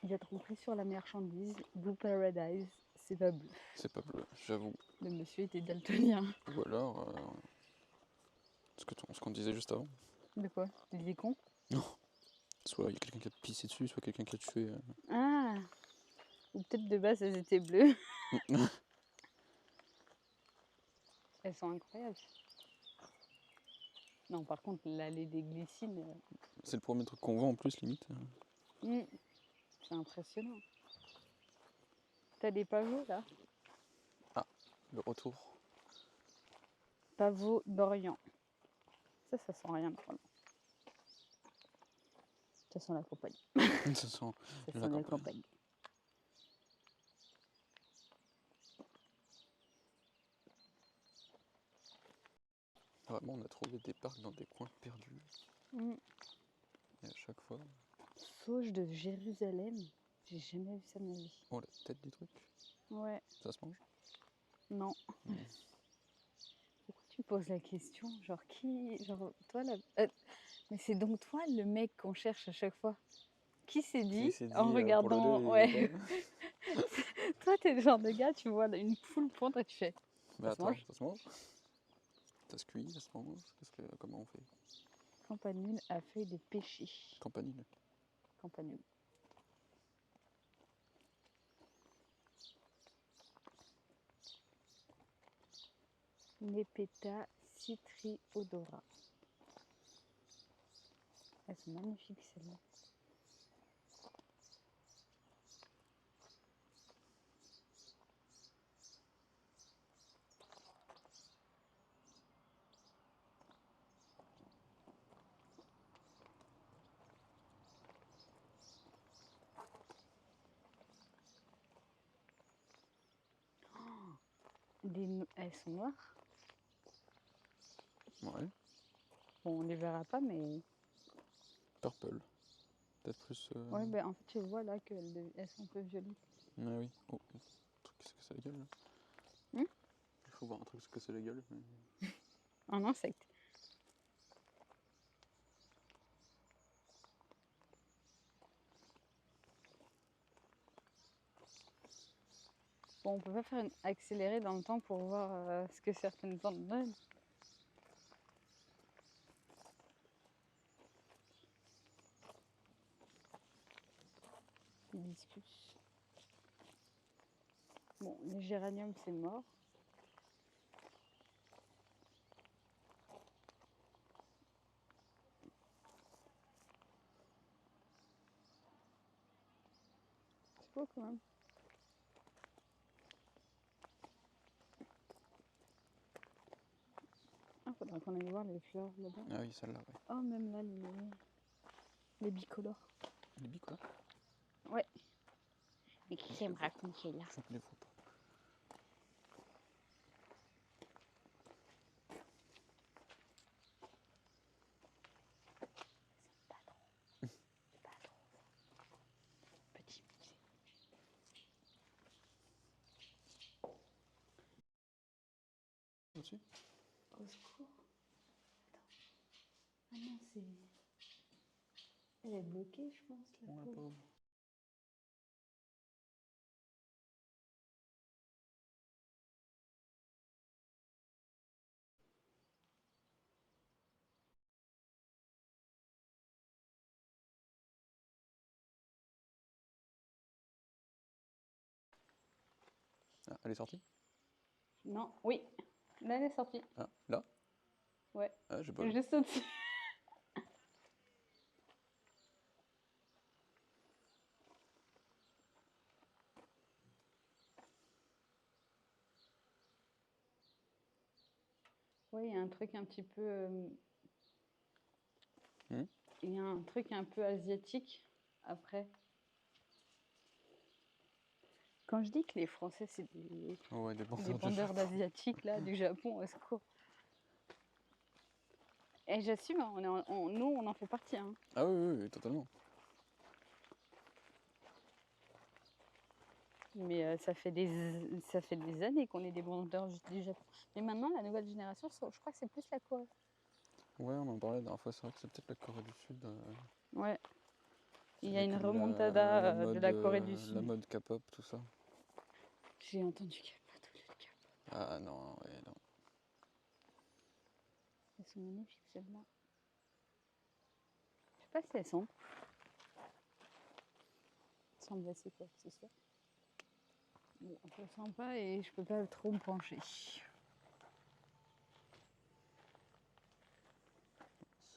Il a trompé sur la marchandise. Blue Paradise, c'est pas bleu. C'est pas bleu, j'avoue. Le monsieur était daltonien. Ou alors, ce qu'on disait juste avant. De quoi? Tu dis con? Non. Soit il y a quelqu'un qui a pissé dessus, soit quelqu'un qui a tué. Ah! Ou peut-être de base, elles étaient bleues. Elles sont incroyables. Non, par contre, l'allée des glycines, C'est le premier truc qu'on voit en plus, limite. c'est impressionnant. T'as des pavots là? Ah, le retour. Pavots d'Orient. Ça sent rien normalement. Ça sent la campagne. Ça sent Ça la sent la campagne. campagne. Vraiment, on a trouvé des parcs dans des coins perdus. Et à chaque fois. Sauge de Jérusalem. J'ai jamais vu ça de ma vie. Oh, la tête du truc. Ouais. Ça se mange? Non. Pourquoi tu poses la question? Genre qui? Genre toi là. Mais c'est donc toi le mec qu'on cherche à chaque fois. Qui s'est dit en regardant. Ouais. Toi t'es le genre de gars, tu vois une poule pondre et tu fais. Mais Ça se attends, mange? ça se mange? Ça se cuit, ça se mange? Comment on fait? Campanule à feuilles de pêcher. Campanile. Campanule. Nepeta citriodora. Elles sont magnifiques celles-là. Elles sont noires. Ouais. Bon, on les verra pas, mais. Purple. Peut-être plus. Ouais, ben en fait, tu vois là qu'elles sont un peu violettes. Ah oui. Oh, un truc qui se casse la gueule là. Il faut voir un truc se casser la gueule. Un insecte. Bon, on peut pas faire une accélérée dans le temps pour voir ce que certaines plantes donnent. Hibiscus. Bon, les géraniums, c'est mort. C'est beau quand même. Ah, faudrait qu'on aille voir les fleurs là-bas. Ah oui, celle-là, ouais. Oh, même là, les bicolores. Les bics, quoi? Ouais. Mais qui sait me raconter là? Je ne les vois pas. Petit musée. Au-dessus? Au secours. Attends. Ah non, c'est. Elle est bloquée, je pense, la Oh, la pauvre. pauvre. Ah, elle est sortie? Non, oui. Là, elle est sortie. Ah, là? Ouais. Ah, j'ai pas vu. Juste au-dessus. Ouais, il y a un truc un petit peu. Il y a un truc un peu asiatique après. Quand je dis que les Français, c'est des vendeurs d'asiatiques, là, du Japon, au secours. Et j'assume, hein, nous, on en fait partie. Hein. Ah oui, totalement. Mais ça fait des années qu'on est des vendeurs du Japon. Mais maintenant, la nouvelle génération, je crois que c'est plus la Corée. Ouais, on en parlait la dernière fois, c'est vrai que c'est peut-être la Corée du Sud. Ouais. Il y a une remontada de la Corée du Sud. La mode K-pop, tout ça. J'ai entendu qu'il n'y avait pas tout de K-pop. Ah non, ouais, non. Elles sont magnifiques celles-là. Je sais pas si elles sont. Ça semble assez quoi que ce soit. Bon, un peu sympa et je peux pas trop me pencher.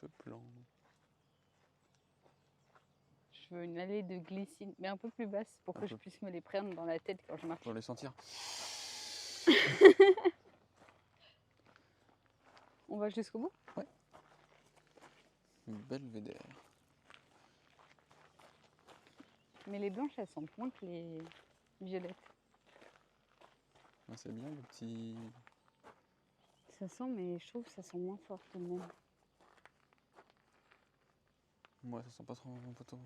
Ce plan. Je veux une allée de glycine, mais un peu plus basse pour que je puisse me les prendre dans la tête quand je marche. Pour les sentir. On va jusqu'au bout? Ouais. Belvédère. Mais les blanches, elles sentent moins que les violettes. Ah, c'est bien le petit... Ça sent, mais je trouve que ça sent moins fort tout de même. Ouais, ça sent pas trop, pas tant.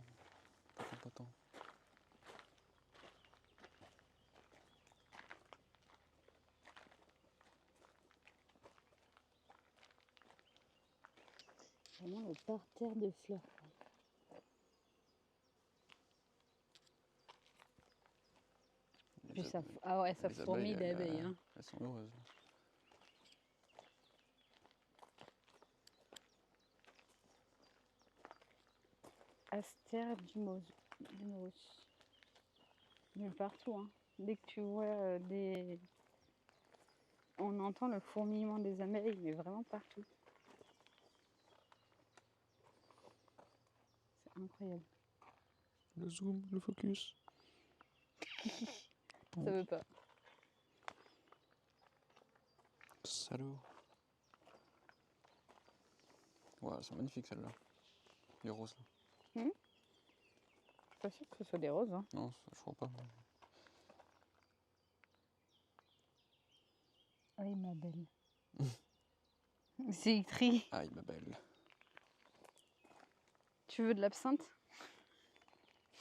Pas tant. Vraiment le parterre de fleurs. Puis ça, ah ouais, ça fourmille d'abeilles. Hein. Elles sont heureuses. Astère d'Umos. Mais partout, hein. Dès que tu vois des... On entend le fourmillement des abeilles, mais vraiment partout. C'est incroyable. Le zoom, le focus. Ça veut pas. Salaud. Ouais, elles sont magnifiques celles-là. Les roses là. Je suis pas sûre que ce soit des roses. Hein. Non, je crois pas. Aïe ma belle. C'est écrit. Aïe ma belle. Tu veux de l'absinthe?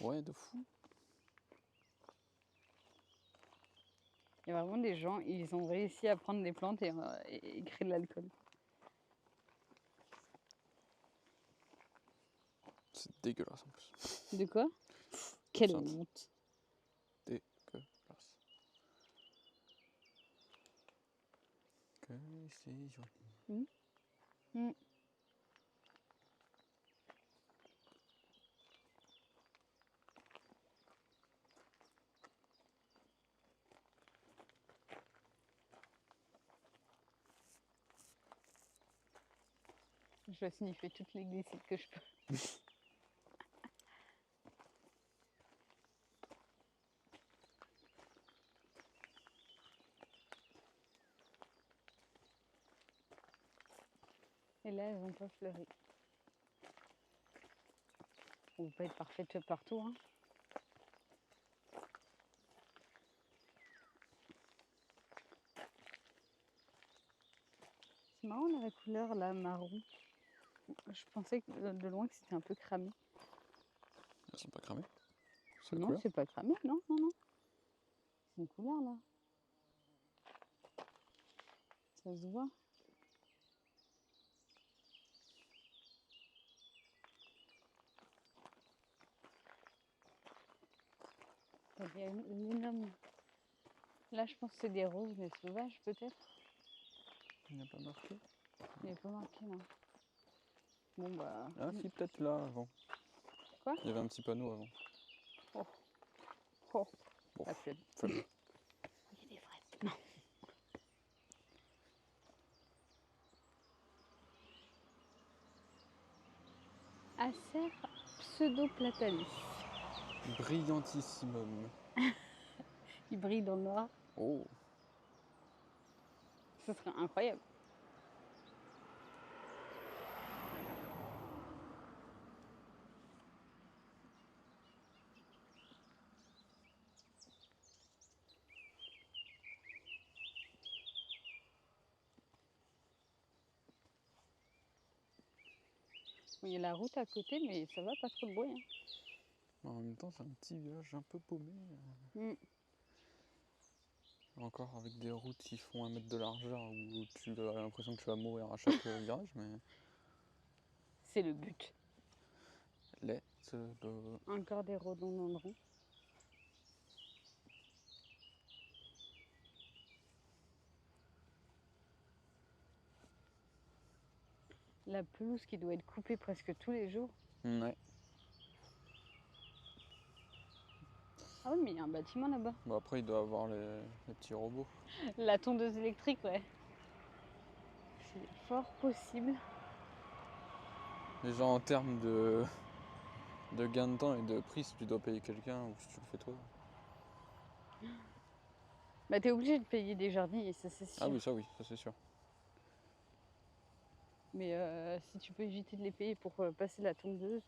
Ouais, de fou. Il y a vraiment des gens, ils ont réussi à prendre des plantes et créer de l'alcool. C'est dégueulasse en plus. De quoi? Quelle honte. Dégueulasse. Que c'est joli. Je vais sniffer toutes les glycides que je peux. Et là, elles vont pas fleurir. On ne peut pas être parfaite partout. Hein. C'est marrant la couleur là, marron. Je pensais que, de loin que c'était un peu cramé. Elles sont pas cramées? Non, c'est pas cramé, non. C'est une couleur là. Ça se voit. Il y a une énorme... Là, je pense que c'est des roses, mais sauvages peut-être. Il n'y a pas marqué? Il n'y a pas marqué, non. Bon, bah... Ah si, peut-être là, avant. Quoi? Il y avait un petit panneau avant. Oh. Bon, La flemme. flemme. Il y a des fraises. Non. Acer pseudoplatalis. Brillantissimum. Il brille dans le noir. Oh. Ce serait incroyable. Il y a la route à côté, mais ça va pas trop de bruit. Hein. En même temps, c'est un petit village un peu paumé. Encore avec des routes qui font 1 mètre de largeur où tu as l'impression que tu vas mourir à chaque virage, mais... C'est le but. Les Encore des rhododendrons. La pelouse qui doit être coupée presque tous les jours. Ouais. Ah oui, mais il y a un bâtiment là-bas. Bon, après, il doit avoir les petits robots. La tondeuse électrique, ouais. C'est fort possible. Déjà, en termes de gain de temps et de prix, si tu dois payer quelqu'un ou si tu le fais toi. Bah, t'es obligé de payer des jardiniers, ça c'est sûr. Ah oui, ça c'est sûr. Mais si tu peux éviter de les payer pour passer la tondeuse.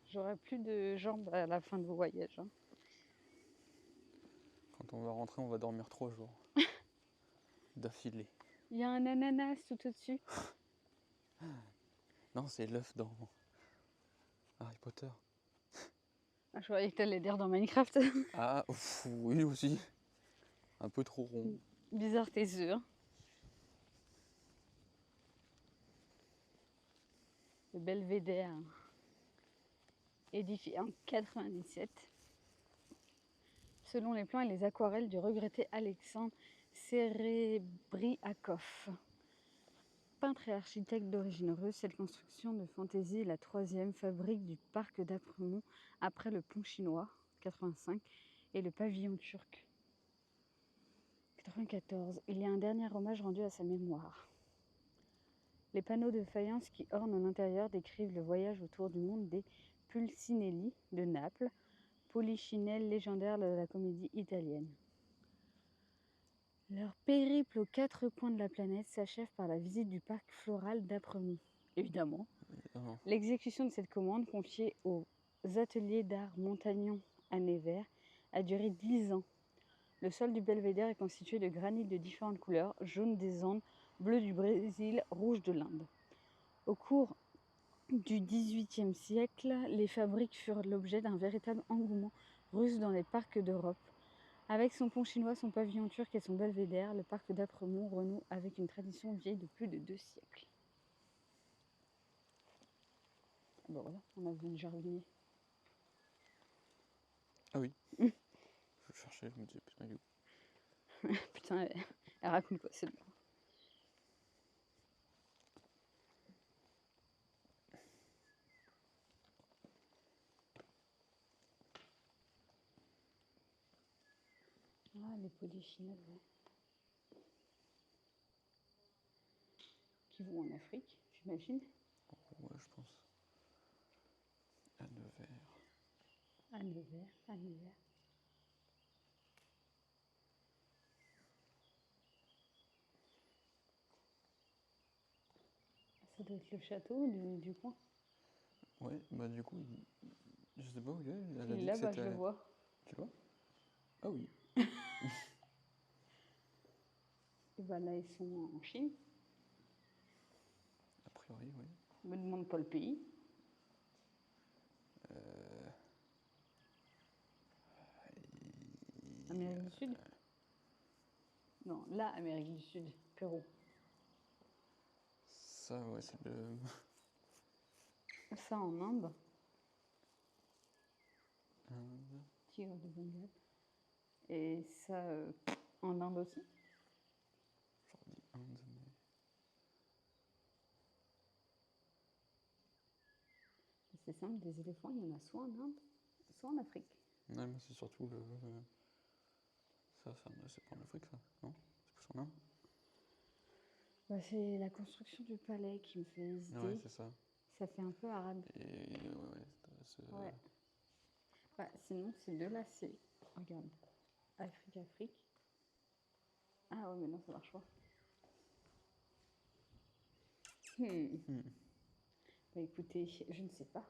J'aurai plus de jambes à la fin de vos voyages. Hein. Quand on va rentrer, on va dormir 3 jours. D'affilée. Il y a un ananas tout au-dessus. Non, c'est l'œuf dans Harry Potter. Ah, je croyais que t'allais dire dans Minecraft. Ah, oui aussi. Un peu trop rond. Bizarre tes œufs. Hein. Le belvédère. Édifié en 97. Selon les plans et les aquarelles du regretté Alexandre Serebriakov. Peintre et architecte d'origine russe, cette construction de fantaisie est la 3e fabrique du parc d'Apremont après le pont chinois, 85, et le pavillon turc, 94. Il y a un dernier hommage rendu à sa mémoire. Les panneaux de faïence qui ornent l'intérieur décrivent le voyage autour du monde des Pulcinelli de Naples, polichinelles légendaires de la comédie italienne. Leur périple aux 4 coins de la planète s'achève par la visite du parc floral d'Apremont. Évidemment. L'exécution de cette commande, confiée aux ateliers d'art Montagnon à Nevers, a duré 10 ans. Le sol du belvédère est constitué de granit de différentes couleurs, jaune des Andes, bleu du Brésil, rouge de l'Inde. Au cours du XVIIIe siècle, les fabriques furent l'objet d'un véritable engouement russe dans les parcs d'Europe. Avec son pont chinois, son pavillon turc et son belvédère, le parc d'Apremont renoue avec une tradition vieille de plus de 2 siècles. Bon voilà, on a vu une jardinier. Ah oui. Je cherchais, je me disais, putain, il est où? Putain, elle raconte quoi celle-là? Ah, les polychinelles, ouais. Qui vont en Afrique, j'imagine. Ouais, je pense. À Nevers. À Nevers, à Nevers. Ça doit être le château du coin. Ouais, bah du coup, je sais pas où il est. Elle a Il est dit là-bas, que je le vois. Tu vois? Ah oui. Et bah là, ils sont en Chine. A priori, oui. Me demande pas le pays. Amérique du Sud? Non, là, Amérique du Sud, Pérou. Ça, ouais, c'est le... Ça en Inde. Inde. Tigre de Bengale. Et ça en Inde aussi. J'aurais dit Inde, mais... C'est simple, des éléphants, il y en a soit en Inde, soit en Afrique. Ouais, mais c'est surtout le... Ça, c'est pas en Afrique, ça, non? C'est plus en Inde? Bah, c'est la construction du palais qui me fait hésiter. Ouais, c'est ça. Ça fait un peu arabe. Et ouais, Ouais. Bah, sinon, ces deux-là, c'est... Regarde. Afrique. Ah ouais, mais non, ça marche pas. Bah écoutez, je ne sais pas.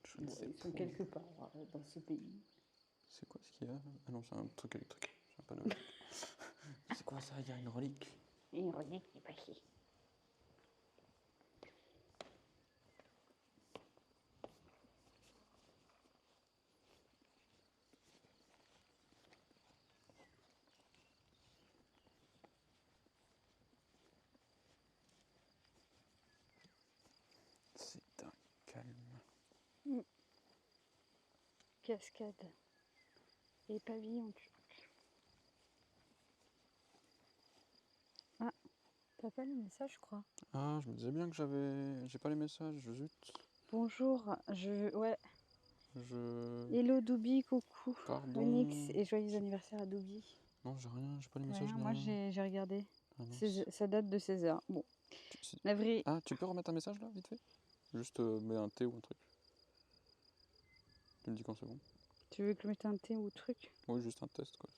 Je ne sais ils sont pas. quelque part dans ce pays. C'est quoi ce qu'il y a? Ah non, c'est un truc électrique. C'est un panneau électrique. C'est quoi ça? Il y a une relique. Une relique du passé. cascades et pavillons turcs. Ah, t'as pas le message, je crois. Ah, je me disais bien que j'ai pas les messages, zut. Bonjour, ouais. Hello Doubi, coucou. Pardon. Onyx et joyeux anniversaire à Doubi. Non, j'ai rien, j'ai pas les messages. Moi j'ai regardé. Ah, ça date de 16h. Bon. Navré. Ah, tu peux remettre un message là, vite fait? Juste mets un T ou un truc. Tu me dis quand c'est bon. Tu veux que je mette un T ou truc? Oui, juste un test quoi.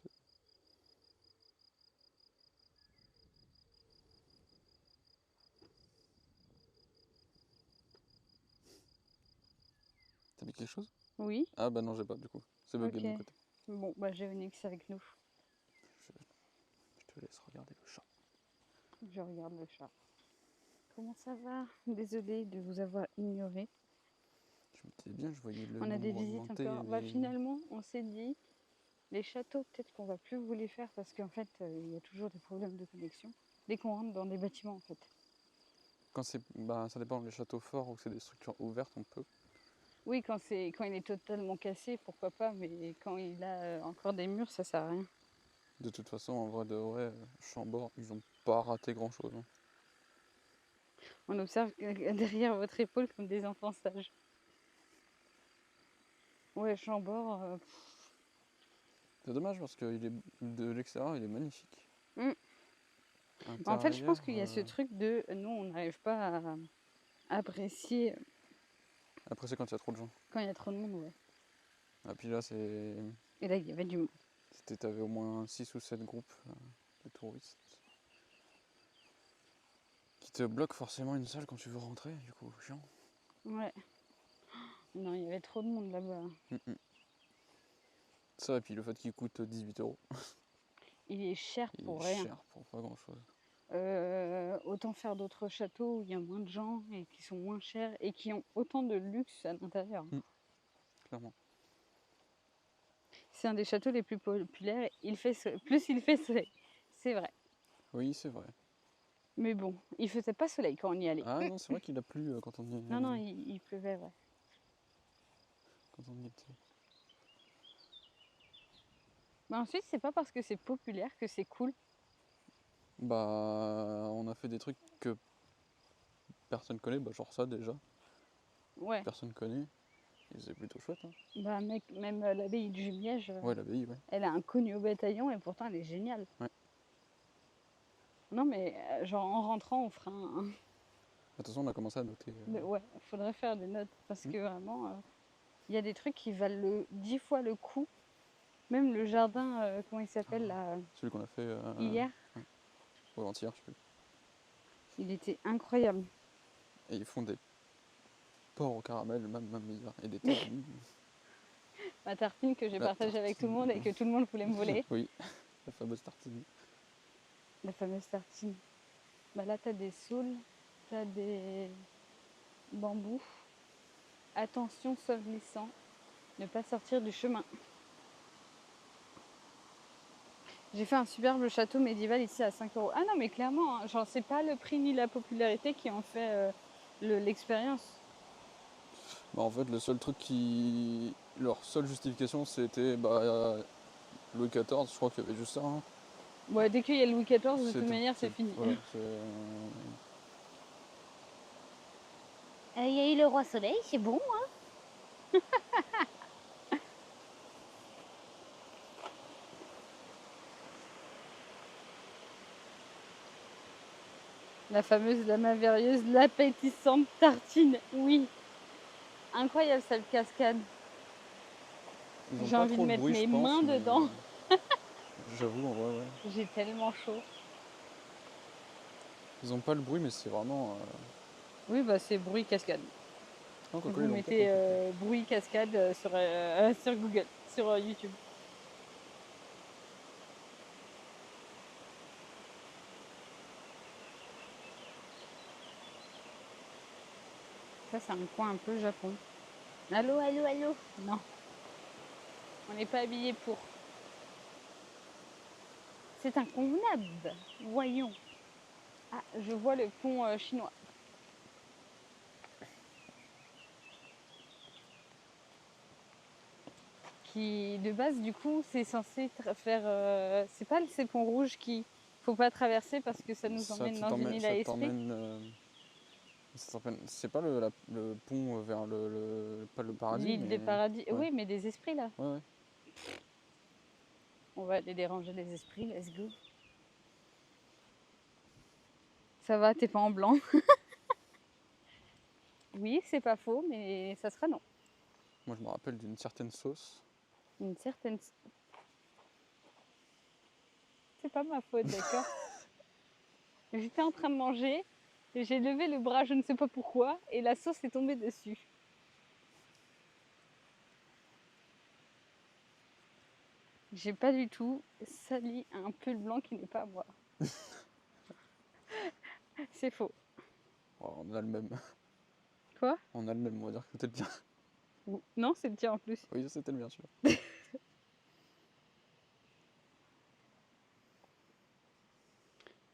T'as mis quelque chose? Oui. Ah bah non, j'ai pas du coup. C'est bugué de mon côté. Bon, bah j'ai Onyx avec nous. Je te laisse regarder le chat. Je regarde le chat. Comment ça va? Désolée de vous avoir ignoré. Je me disais bien, je voyais le On a des visites augmenter, encore. Bah finalement, on s'est dit, les châteaux, peut-être qu'on va plus vous les faire parce qu'en fait, il y a toujours des problèmes de connexion. Dès qu'on rentre dans des bâtiments, en fait. Quand c'est, bah ça dépend, les châteaux forts ou c'est des structures ouvertes, on peut. Oui, quand il est totalement cassé, pourquoi pas, mais quand il a encore des murs, ça sert à rien. De toute façon, en vrai de vrai, Chambord, ils ont pas raté grand chose. Hein. On observe derrière votre épaule comme des enfants sages. Ouais, Chambord. C'est dommage parce que de l'extérieur, il est magnifique. En fait, je pense qu'il y a ce truc de nous, on n'arrive pas à apprécier. Après, c'est quand il y a trop de gens. Quand il y a trop de monde, ouais. Et puis là, c'est. Et là, il y avait du monde. T'avais au moins 6 ou 7 groupes de touristes qui te bloquent forcément une salle quand tu veux rentrer, du coup, chiant. Ouais. Non, il y avait trop de monde là-bas. Ça, et puis le fait qu'il coûte 18 €. Il est cher pour rien. Il est rien. cher pour pas grand-chose. Autant faire d'autres châteaux où il y a moins de gens et qui sont moins chers et qui ont autant de luxe à l'intérieur. Clairement. C'est un des châteaux les plus populaires. Plus il fait soleil. C'est vrai. Oui, c'est vrai. Mais bon, il faisait pas soleil quand on y allait. Ah non, c'est vrai qu'il a plu quand on y était. Non, il pleuvait, ouais. Quand on y était. Mais ensuite, c'est pas parce que c'est populaire que c'est cool. Bah, on a fait des trucs que personne connaît, bah genre ça déjà. Ouais. Personne connaît. Et c'est plutôt chouette. Hein. Bah mec, même l'abbaye du Jumièges, Ouais, l'abbaye, ouais. elle a un connu au bataillon et pourtant elle est géniale. Ouais. Non mais genre en rentrant on fera un... Attention, on a commencé à noter. Ouais, faudrait faire des notes parce que vraiment, il y a des trucs qui valent 10 fois le coup. Même le jardin, comment il s'appelle là Celui qu'on a fait hier. Ouais. Ou avant-hier, je sais plus. Il était incroyable. Et ils font des porcs au caramel, même meilleur. Et des tartines. Ma tartine que j'ai partagée avec tout le monde et que tout le monde voulait me voler. Oui, la fameuse tartine. La fameuse tartine. Bah là, t'as des saules, t'as des bambous. Attention, sol glissant. Ne pas sortir du chemin. J'ai fait un superbe château médiéval ici à 5 €. Ah non, mais clairement, hein, genre, c'est pas le prix ni la popularité qui ont fait l'expérience. Bah, en fait, le seul truc qui. Leur seule justification, c'était Louis XIV, je crois qu'il y avait juste ça. Hein. Ouais, dès qu'il y a Louis XIV, de toute manière, c'est fini. Voilà, il y a eu le roi soleil, c'est bon, hein. La fameuse lame avérieuse, l'appétissante tartine, oui. Incroyable cette cascade. J'ai envie de mettre mes mains dedans. J'avoue, en vrai, ouais. J'ai tellement chaud. Ils ont pas le bruit, mais c'est vraiment. Oui, bah c'est bruit cascade. Oh, vous mettez bruit cascade sur Google, sur YouTube. Ça, c'est un coin un peu Japon. Allô, allô, allô. Non. On n'est pas habillé pour. C'est inconvenable. Voyons. Ah, je vois le pont chinois. qui, de base, du coup, c'est censé faire... c'est pas le Cépon Rouge qui... Faut pas traverser parce que ça nous emmène dans une île à esprit. C'est pas le pont vers pas le paradis, L'île des paradis. Ouais. Oui, mais des esprits, là. Ouais. On va aller déranger les esprits, let's go. Ça va, t'es pas en blanc. Oui, c'est pas faux, mais ça sera non. Moi, je me rappelle d'une certaine sauce. Une certaine... C'est pas ma faute, d'accord. J'étais en train de manger, et j'ai levé le bras, je ne sais pas pourquoi, et la sauce est tombée dessus. J'ai pas du tout sali un pull blanc qui n'est pas à moi. C'est faux. Oh, on a le même. Quoi? On a le même, on va dire que c'était le bien. Non, c'est le tien en plus. Oui, c'était le bien sûr.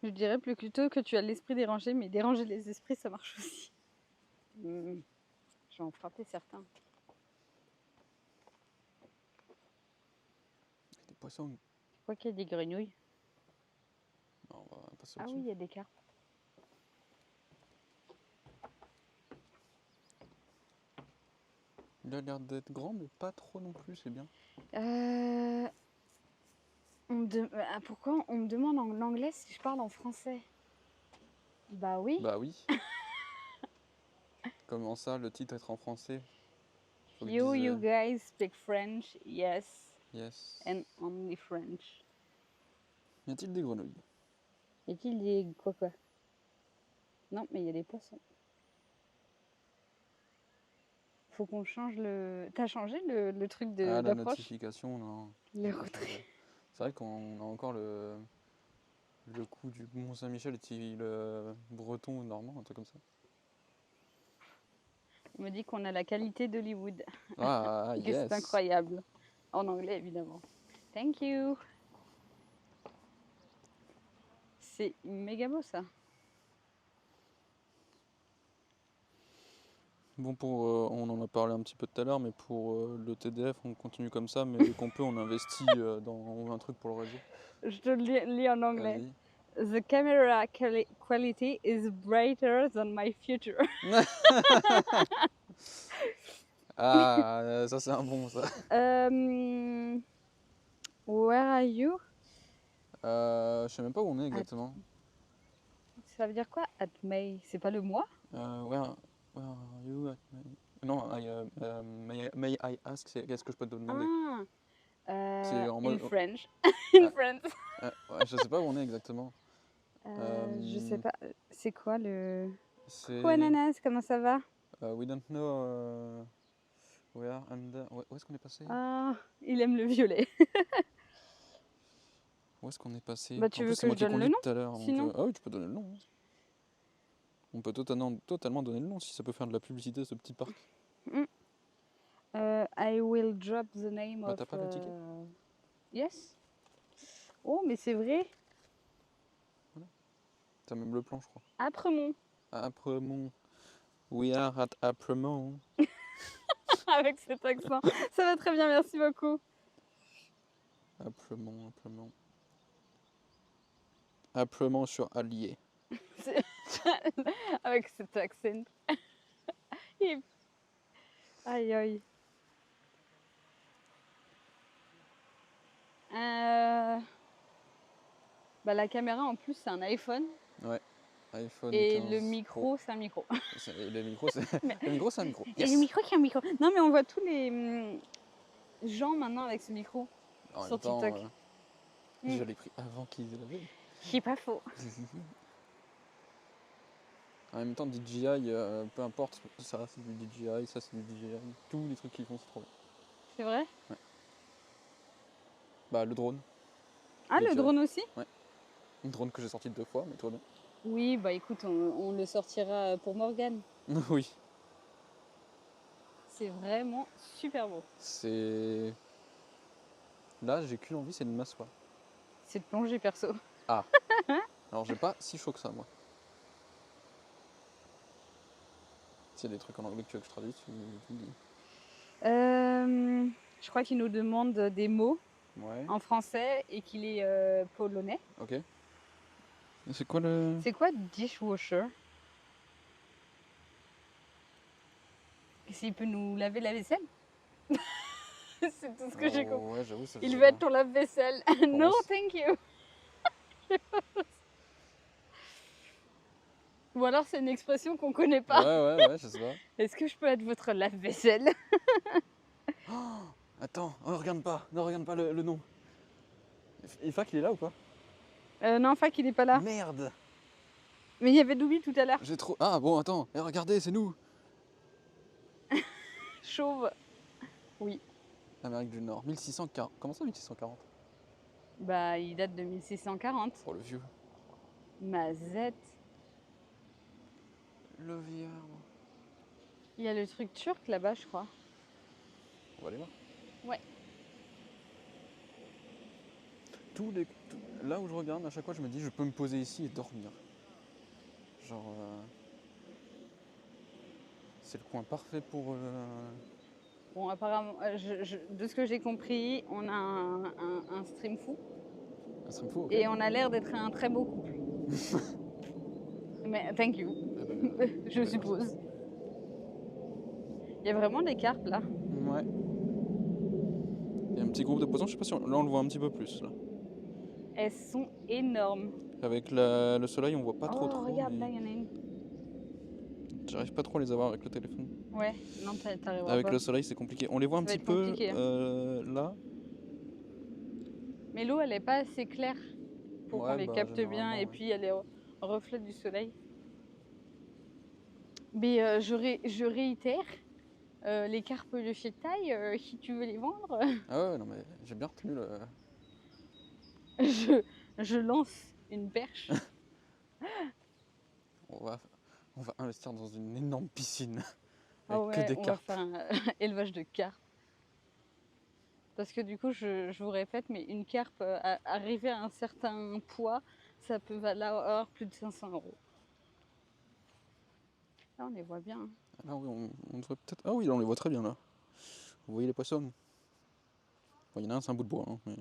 Je dirais plutôt que tu as l'esprit dérangé, mais déranger les esprits, ça marche aussi. Je vais en frapper certains. Des poissons. Je crois qu'il y a des grenouilles. Non, on va passer Ah au-dessus. oui, il y a des carpes. Il a l'air d'être grand, mais pas trop non plus, c'est bien. Pourquoi on me demande en anglais si je parle en français? Bah oui. Bah oui. Comment ça, le titre être en français? You guys speak French, yes. Yes. And only French. Y a-t-il des grenouilles? Y a-t-il des quoi? Non, mais il y a des poissons. Faut qu'on change le... T'as changé le truc la d'approche? notification, non. Le retrait. C'est vrai qu'on a encore le coup du Mont-Saint-Michel, est-il breton ou normand, un truc comme ça. On me dit qu'on a la qualité d'Hollywood. Ah, Que yes. c'est incroyable. En anglais, évidemment. Thank you. C'est méga beau, ça. Bon, on en a parlé un petit peu tout à l'heure, mais pour le TDF, on continue comme ça, mais dès qu'on peut, on investit dans un truc pour le réseau. Je te le lis en anglais. Vas-y. The camera quality is brighter than my future. Ah, ça c'est un bon, ça. Where are you? Je sais même pas où on est exactement. Ça veut dire quoi? At May. C'est pas le mois? Where are you at May? Non, may I ask, qu'est-ce que je peux te demander? In French. In France. Ouais, je sais pas où on est exactement. Je sais pas. C'est quoi le... C'est... Coucou Ananas, comment ça va? We don't know where and... Où est-ce qu'on est passé? Ah, il aime le violet. Où est-ce qu'on est passé? Bah, tu veux que je donne le nom tout à l'heure. sinon Ah oui, tu peux donner le nom. On peut totalement donner le nom si ça peut faire de la publicité, ce petit parc. I will drop the name of... T'as pas le ticket? Yes. Oh, mais c'est vrai. Voilà. T'as même le plan, je crois. Apremont. Apremont. We are at Apremont. Avec cet accent. Ça va très bien, merci beaucoup. Apremont. Apremont sur Allier. Avec cet accent. Aïe aïe. Bah, la caméra en plus c'est un iPhone. Ouais, iPhone et 15 le micro c'est un micro. Le micro c'est un micro. Yes. Et le micro c'est un micro. Non mais on voit tous les gens maintenant avec ce micro sur TikTok. Je l'ai pris avant qu'ils l'avaient. C'est pas faux. En même temps, DJI, peu importe, ça c'est du DJI, ça c'est du DJI, tous les trucs qu'ils font c'est trop bien. C'est vrai? Ouais. Bah le drone. Ah, le drone aussi? Ouais. Un drone que j'ai sorti 2 fois, mais tout va bien. Oui, bah écoute, on le sortira pour Morgane. Oui. C'est vraiment super beau. C'est... Là, j'ai qu'une envie, c'est de m'asseoir. C'est de plonger perso. Ah. Alors j'ai pas si chaud que ça, moi. S'il y a des trucs en anglais que tu veux que je traduise, tu me dis. Je crois qu'il nous demande des mots Ouais. en français et qu'il est polonais. Ok. Et c'est quoi le... C'est quoi dishwasher? Et s'il peut nous laver la vaisselle? C'est tout ce que j'ai compris. Ouais, j'avoue, ça Il fait veut être ton lave-vaisselle. No, moi, thank you. Ou alors c'est une expression qu'on connaît pas. Ouais, je sais pas. Est-ce que je peux être votre lave-vaisselle? Oh, attends, oh, regarde pas le nom. Ifak, il est là ou pas? Non, Fac, il est pas là. Merde. Mais il y avait Doubi tout à l'heure. J'ai trop... Ah bon, attends, regardez, c'est nous. Chauve. Oui. Amérique du Nord, 1640. Comment ça, 1640? Bah, il date de 1640. Oh, le vieux. Mazette. Le vieux. Il y a le truc turc là-bas, je crois. On va aller voir. Ouais. Là où je regarde, à chaque fois, je me dis, je peux me poser ici et dormir. Genre... C'est le coin parfait pour... Bon, apparemment, de ce que j'ai compris, on a un stream fou. Un stream fou, ok. Et on a l'air d'être un très beau couple. Mais thank you, je suppose. Il y a vraiment des carpes là. Ouais. Il y a un petit groupe de poissons, je sais pas si là on le voit un petit peu plus. Là. Elles sont énormes. Avec le soleil, on voit pas trop. Regarde, mais... là, il y en a une. J'arrive pas trop à les avoir avec le téléphone. Ouais, non, t'arriveras pas. Avec le soleil, c'est compliqué. On les voit un petit peu là. Mais l'eau, elle est pas assez claire pour qu'on les capte bien. Et ouais. puis, elle est au reflet du soleil. Mais je réitère, les carpes de chez taille, si tu veux les vendre, Ah ouais, non mais j'ai bien retenu le... je lance une perche. On va investir dans une énorme piscine. Ah avec ouais, que des on carpes. va faire un élevage de carpes. Parce que du coup, je vous répète, mais une carpe, arrivée à un certain poids, ça peut valoir plus de 500 €. Là, on les voit bien. Hein. Là, oui, on devrait peut-être... Ah oui, là, on les voit très bien, là. Vous voyez les poissons? Bon, il y en a un, c'est un bout de bois, hein, mais...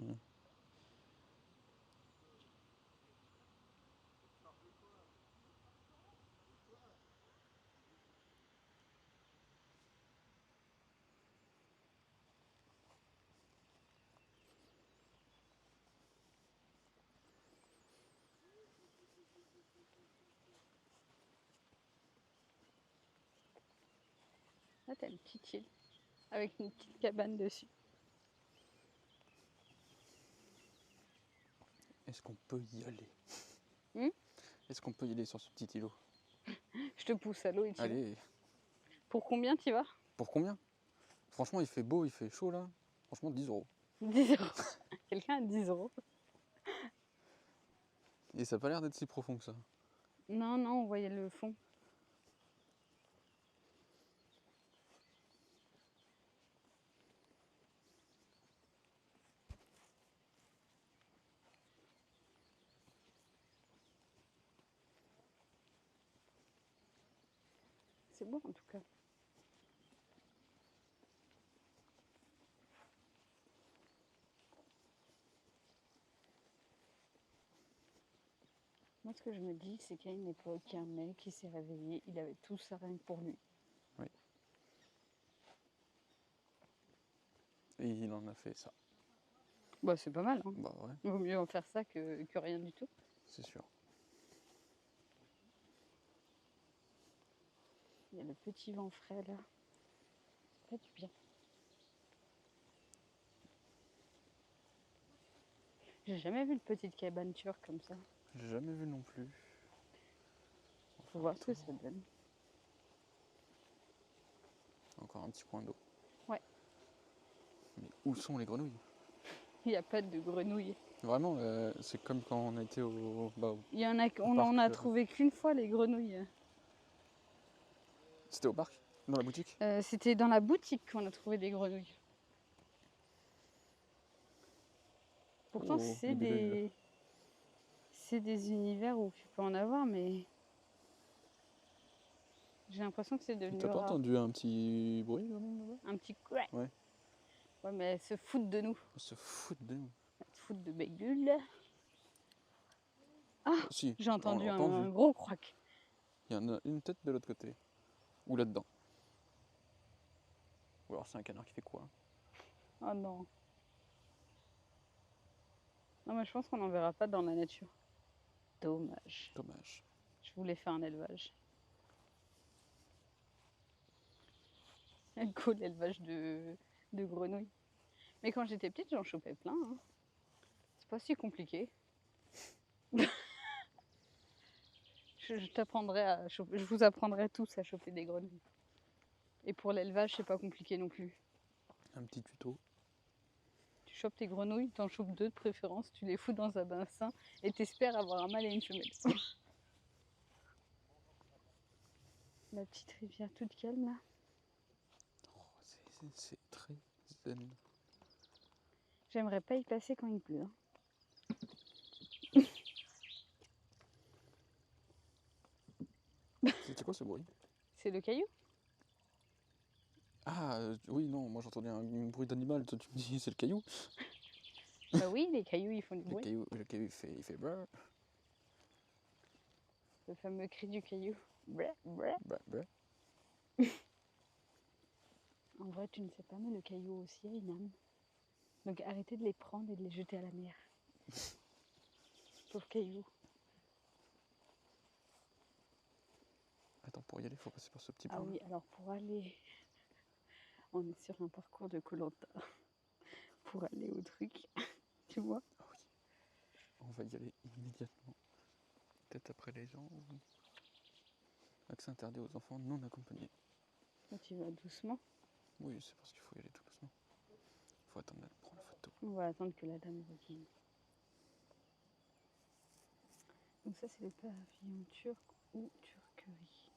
Là, t'as une petite île avec une petite cabane dessus. Est-ce qu'on peut y aller? Est-ce qu'on peut y aller sur ce petit îlot? Je te pousse à l'eau et tu Allez. vas. Pour combien tu vas? Pour combien? Franchement, il fait beau, il fait chaud, là. Franchement, 10 €. 10 €. Quelqu'un a 10 €. Et ça n'a pas l'air d'être si profond que ça. Non, on voyait le fond. C'est beau en tout cas. Moi, ce que je me dis, c'est qu'à une époque, il y a un mec qui s'est réveillé, il avait tout ça rien que pour lui. Oui. Et il en a fait ça. Bah, c'est pas mal, hein. Bah ouais. Il vaut mieux en faire ça que rien du tout. C'est sûr. Il y a le petit vent frais là. Ça fait du bien. J'ai jamais vu une petite cabane turque comme ça. J'ai jamais vu non plus. Faut voir ce que ça donne. Encore un petit point d'eau. Ouais. Mais où sont les grenouilles? Il n'y a pas de grenouilles. Vraiment, c'est comme quand on a été au... Il y en a, on en a trouvé qu'une fois les grenouilles. C'était au parc? Dans la boutique? C'était dans la boutique qu'on a trouvé des grenouilles. Pourtant, c'est des univers où tu peux en avoir, mais j'ai l'impression que c'est devenu T'as pas rare. entendu un petit bruit là-bas? Un petit crack. Ouais. Ouais, mais elles se foutent de nous. Elles se foutent de nous. Elles se foutent de Bégules. Ah, Si, j'ai entendu on l'a un gros croac. Il y en a une tête de l'autre côté. Ou là-dedans. Ou alors c'est un canard qui fait quoi? Oh non. Non, mais je pense qu'on n'en verra pas dans la nature. Dommage. Dommage. Je voulais faire un élevage. Un cool élevage de grenouilles. Mais quand j'étais petite, j'en chopais plein. Hein. C'est pas si compliqué. je vous apprendrai tous à choper des grenouilles. Et pour l'élevage, c'est pas compliqué non plus. Un petit tuto. Tu chopes tes grenouilles, t'en chopes 2 de préférence, tu les fous dans un bassin et t'espères avoir un mâle et une femelle. La petite rivière toute calme là. Oh, c'est très zen. J'aimerais pas y passer quand il pleut. Hein. C'était quoi ce bruit? C'est le caillou. Ah oui, non, moi j'entendais un bruit d'animal, toi tu me dis c'est le caillou. Bah oui, les cailloux ils font du bruit. Le caillou il fait brrr. Le fameux cri du caillou. Brr, brr. Brrr, brrr. En vrai, tu ne sais pas, mais le caillou aussi a une âme. Donc arrêtez de les prendre et de les jeter à la mer. Pauvre caillou. Attends, pour y aller, il faut passer par ce petit Ah pont. oui, alors pour aller... On est sur un parcours de Koh-Lanta. Pour aller au truc, tu vois. Ah oui. On va y aller immédiatement. Peut-être après les gens. Ou... Accès interdit aux enfants non accompagnés. Là, tu vas doucement. Oui, c'est parce qu'il faut y aller tout doucement. Il faut attendre de prendre la photo. On va attendre que la dame revienne. Donc ça, c'est le pavillon turc ou turquerie.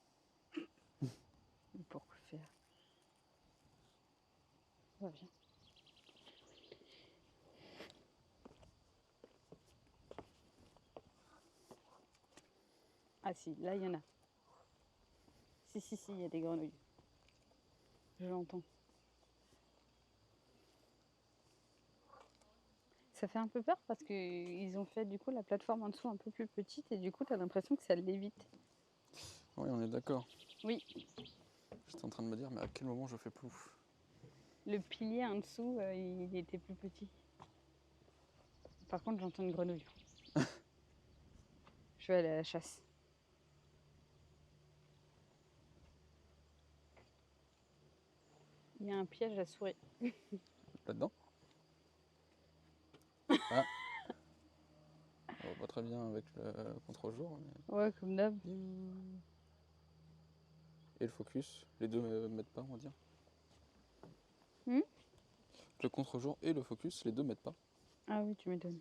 Mais pourquoi faire? Va, viens. Ah si, là, il y en a. Si, il y a des grenouilles. Je l'entends. Ça fait un peu peur parce qu'ils ont fait du coup la plateforme en dessous un peu plus petite et du coup tu as l'impression que ça l'évite. Oui, on est d'accord. Oui. J'étais en train de me dire, mais à quel moment je fais plouf? Le pilier en dessous, il était plus petit. Par contre, j'entends une grenouille. Je vais aller à la chasse. Il y a un piège à souris. Là-dedans? Ah. On voit pas très bien avec le contre-jour. Mais... Ouais, comme d'hab. Et le focus, les deux mettent pas, on va dire. Hmm, Le contre-jour et le focus, les deux mettent pas. ah oui, tu m'étonnes.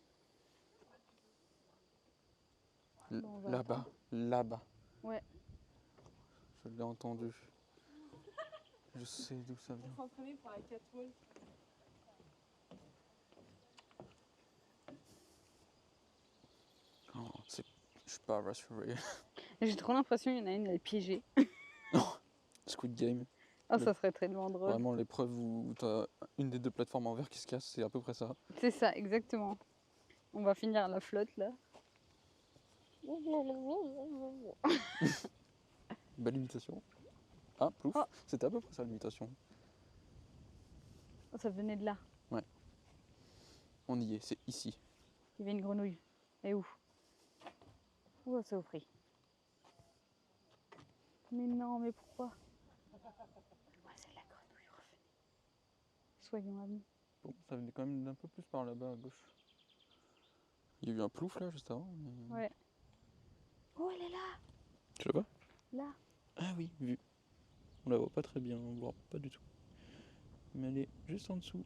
Bon, Là-bas, là-bas. Ouais. Je l'ai entendu. Je sais d'où ça vient. S'entraîner pour la catwalk. Oh, je suis pas rassuré. J'ai trop l'impression qu'il y en a une, elle est piégée. Squid Game. Oh, ça serait tellement drôle. Vraiment l'épreuve où tu as une des deux plateformes en verre qui se casse, c'est à peu près ça. C'est ça, exactement. On va finir à la flotte là. Belle imitation. Ah, plouf. Oh. C'était à peu près ça l'imitation. Oh, ça venait de là. Ouais. On y est, c'est ici. Il y avait une grenouille. Et où? Où ça au prix? Mais non, mais pourquoi? Ouais, c'est la grenouille, revenez. Soyons amis. Bon, ça venait quand même d'un peu plus par là-bas à gauche. Il y a eu un plouf là juste avant. Mais... Ouais. Oh, elle est là! Tu la vois? Là. Ah oui, vu. On la voit pas très bien, on voit pas du tout. Mais elle est juste en dessous.